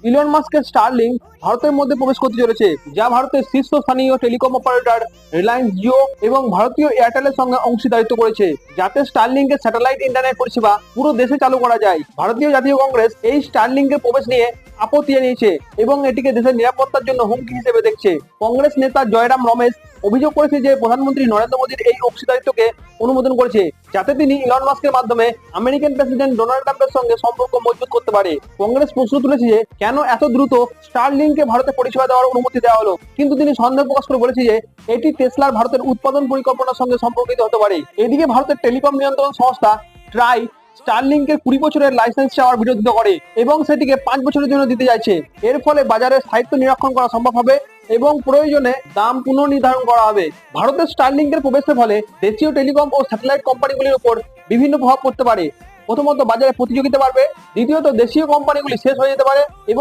Elon মাস্কের Starlink ভারতের মধ্যে প্রবেশ করতে চলেছে, যা ভারতের শীর্ষস্থানীয় টেলিকম অপারেটর রিলায়েন্স জিও এবং ভারতীয় এয়ারটেলের সঙ্গে অংশীদারিত্ব করেছে, যাতে স্টারলিংকের স্যাটেলাইট ইন্টারনেট পরিষেবা পুরো দেশে চালু করা যায়। ভারতীয় জাতীয় কংগ্রেস এই স্টারলিংকের প্রবেশ নিয়ে আপত্তি জানিয়েছে এবং এটিকে দেশের নিরাপত্তার জন্য হুমকি হিসেবে দেখছে। কংগ্রেস নেতা জয়রাম রমেশ অভিযোগ করেছে যে প্রধানমন্ত্রী নরেন্দ্র মোদীর এই অংশীদারিত্বকে অনুমোদন করেছে, যাতে তিনি ইলন মাস্কের মাধ্যমে আমেরিকান প্রেসিডেন্ট ডোনাল্ড ট্রাম্পের সঙ্গে সম্পর্ক মজবুত করতে পারে। কংগ্রেস প্রশ্ন তুলেছে যে কেন এত দ্রুত স্টারলিংকে ভারতে পরিষেবা দেওয়ার অনুমতি দেওয়া হলো, কিন্তু তিনি সন্দেহ প্রকাশ করে বলেছে যে এটি টেসলার ভারতের উৎপাদন পরিকল্পনার সঙ্গে সম্পর্কিত হতে পারে। এদিকে ভারতের টেলিকম নিয়ন্ত্রণ সংস্থা ট্রাই স্টারলিংকের 20 বছরের লাইসেন্স চাওয়ার বিরোধিতা করে এবং সেটিকে 5 বছরের জন্য দিতে চাইছে। এর ফলে বাজারে স্থায়িত্ব নিরীক্ষণ করা সম্ভব হবে এবং প্রয়োজনে দাম পুনর্নির্ধারণ করা হবে। ভারতের স্টারলিংকের প্রবেশের ফলে দেশীয় টেলিকম ও স্যাটেলাইট কোম্পানিগুলির উপর বিভিন্ন প্রভাব পড়তে পারে। প্রথমত, বাজারে প্রতিযোগিতা বাড়বে। দ্বিতীয়ত, দেশীয় কোম্পানিগুলি শেষ হয়ে যেতে পারে এবং